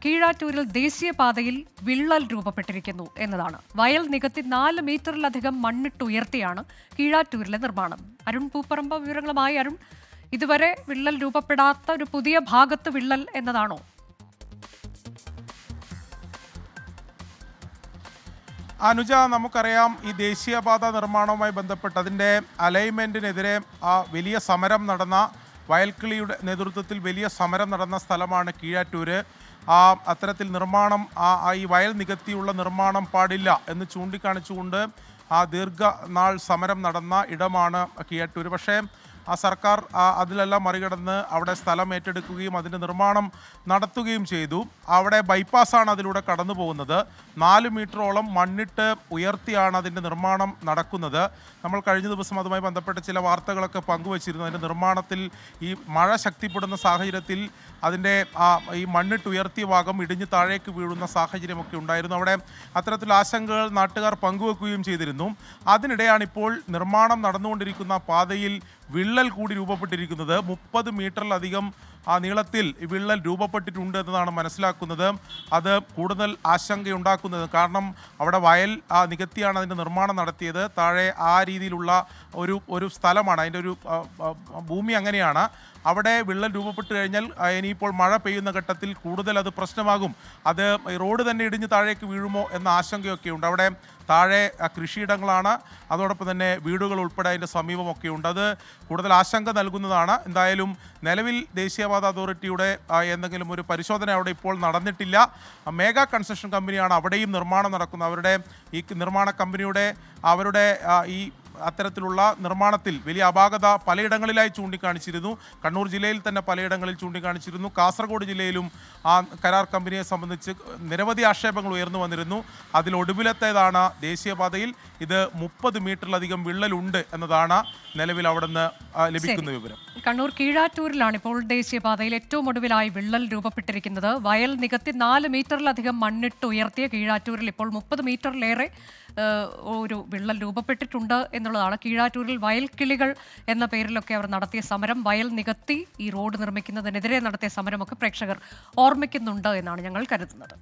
കീഴാറ്റൂരിൽ ദേശീയപാതയിൽ വിള്ളൽ രൂപപ്പെട്ടിരിക്കുന്നു എന്നതാണ്. വയൽ നികത്തി 4 മീറ്ററിലധികം മണ്ണിട്ടുയർത്തിയാണ് കീഴാറ്റൂരിലെ നിർമ്മാണം. അരുൺ പൂപ്പറമ്പ വിവരങ്ങളുമായി. അരുൺ, ഇതുവരെ വിള്ളൽ രൂപപ്പെടാത്ത ഒരു പുതിയ ഭാഗത്ത് വിള്ളൽ എന്നതാണോ? അനുജ, നമുക്കറിയാം ഈ ദേശീയപാത നിർമ്മാണവുമായി ബന്ധപ്പെട്ട് അതിൻ്റെ അലൈൻമെൻറ്റിനെതിരെ വലിയ സമരം നടന്ന, വയൽക്കിളിയുടെ നേതൃത്വത്തിൽ വലിയ സമരം നടന്ന സ്ഥലമാണ് കീഴാറ്റൂര്. അത്തരത്തിൽ നിർമ്മാണം, ഈ വയൽ നികത്തിയുള്ള നിർമ്മാണം പാടില്ല എന്ന് ചൂണ്ടിക്കാണിച്ചുകൊണ്ട് ദീർഘനാൾ സമരം നടന്ന ഇടമാണ് കീഴാറ്റൂര്. പക്ഷേ സർക്കാർ അതിലെല്ലാം മറികടന്ന് അവിടെ സ്ഥലം ഏറ്റെടുക്കുകയും അതിൻ്റെ നിർമ്മാണം നടത്തുകയും ചെയ്തു. അവിടെ ബൈപ്പാസാണ് അതിലൂടെ കടന്നു പോകുന്നത്. 4 മീറ്ററോളം മണ്ണിട്ട് ഉയർത്തിയാണ് അതിൻ്റെ നിർമ്മാണം നടക്കുന്നത്. നമ്മൾ കഴിഞ്ഞ ദിവസം അതുമായി ബന്ധപ്പെട്ട ചില വാർത്തകളൊക്കെ പങ്കുവച്ചിരുന്നു. അതിൻ്റെ നിർമ്മാണത്തിൽ ഈ മഴ ശക്തിപ്പെടുന്ന സാഹചര്യത്തിൽ അതിൻ്റെ ഈ മണ്ണിട്ട് ഉയർത്തിയ ഭാഗം ഇടിഞ്ഞ് താഴേക്ക് വീഴുന്ന സാഹചര്യമൊക്കെ ഉണ്ടായിരുന്നു. അവിടെ അത്തരത്തിൽ ആശങ്കകൾ നാട്ടുകാർ പങ്കുവെക്കുകയും ചെയ്തിരുന്നു. അതിനിടെയാണ് ഇപ്പോൾ നിർമ്മാണം നടന്നുകൊണ്ടിരിക്കുന്ന പാതയിൽ വിള്ളൽ കൂടി രൂപപ്പെട്ടിരിക്കുന്നത്. 30 മീറ്ററിലധികം നീളത്തിൽ വിള്ളൽ രൂപപ്പെട്ടിട്ടുണ്ട് എന്നതാണ് മനസ്സിലാക്കുന്നത്. അത് കൂടുതൽ ആശങ്കയുണ്ടാക്കുന്നത്, കാരണം അവിടെ വയൽ നികത്തിയാണ് അതിൻ്റെ നിർമ്മാണം നടത്തിയത്. താഴെ ആ രീതിയിലുള്ള ഒരു സ്ഥലമാണ്, അതിൻ്റെ ഒരു ഭൂമി അങ്ങനെയാണ്. അവിടെ വിള്ളൽ രൂപപ്പെട്ട് കഴിഞ്ഞാൽ ഇനിയിപ്പോൾ മഴ പെയ്യുന്ന ഘട്ടത്തിൽ കൂടുതൽ അത് പ്രശ്നമാകും. അത് റോഡ് തന്നെ ഇടിഞ്ഞ് താഴേക്ക് വീഴുമോ എന്ന ആശങ്കയൊക്കെ ഉണ്ട്. അവിടെ താഴെ കൃഷിയിടങ്ങളാണ്, അതോടൊപ്പം തന്നെ വീടുകൾ ഉൾപ്പെടെ അതിൻ്റെ സമീപമൊക്കെ ഉണ്ട്. അത് കൂടുതൽ ആശങ്ക നൽകുന്നതാണ്. എന്തായാലും നിലവിൽ ദേശീയപാത അതോറിറ്റിയുടെ എന്തെങ്കിലും ഒരു പരിശോധന അവിടെ ഇപ്പോൾ നടന്നിട്ടില്ല. മേഗാ കൺസ്ട്രക്ഷൻ കമ്പനിയാണ് അവിടെയും നിർമ്മാണം നടക്കുന്നത്. അവരുടെ ഈ നിർമ്മാണ കമ്പനിയുടെ ഈ അത്തരത്തിലുള്ള നിർമ്മാണത്തിൽ വലിയ അപാകത പലയിടങ്ങളിലായി ചൂണ്ടിക്കാണിച്ചിരുന്നു. കണ്ണൂർ ജില്ലയിൽ തന്നെ പലയിടങ്ങളിൽ ചൂണ്ടിക്കാണിച്ചിരുന്നു. കാസർഗോഡ് ജില്ലയിലും ആ കരാർ കമ്പനിയെ സംബന്ധിച്ച് നിരവധി ആക്ഷേപങ്ങൾ ഉയർന്നു വന്നിരുന്നു. അതിൽ ഒടുവിലത്തേതാണ് ദേശീയപാതയിൽ ഇത് 30 മീറ്ററിലധികം വിള്ളലുണ്ട് എന്നതാണ് നിലവിൽ അവിടെ നിന്ന് ലഭിക്കുന്ന വിവരം. കണ്ണൂർ കീഴാറ്റൂരിലാണ് ഇപ്പോൾ ദേശീയപാതയിൽ ഏറ്റവും ഒടുവിലായി വിള്ളൽ രൂപപ്പെട്ടിരിക്കുന്നത്. വയൽ നികത്തി 4 മീറ്ററിലധികം മണ്ണിട്ട് ഉയർത്തിയ കീഴാറ്റൂരിൽ ഇപ്പോൾ 30 മീറ്ററിലേറെ ഒരു വിള്ളൽ രൂപപ്പെട്ടിട്ടുണ്ട് എന്നുള്ളതാണ്. കീഴാറ്റൂരിൽ വയൽക്കിളികൾ എന്ന പേരിലൊക്കെ അവർ നടത്തിയ സമരം, വയൽ നികത്തി ഈ റോഡ് നിർമ്മിക്കുന്നതിനെതിരെ നടത്തിയ സമരമൊക്കെ പ്രേക്ഷകർ ഓർമ്മിക്കുന്നുണ്ട് എന്നാണ് ഞങ്ങൾ കരുതുന്നത്.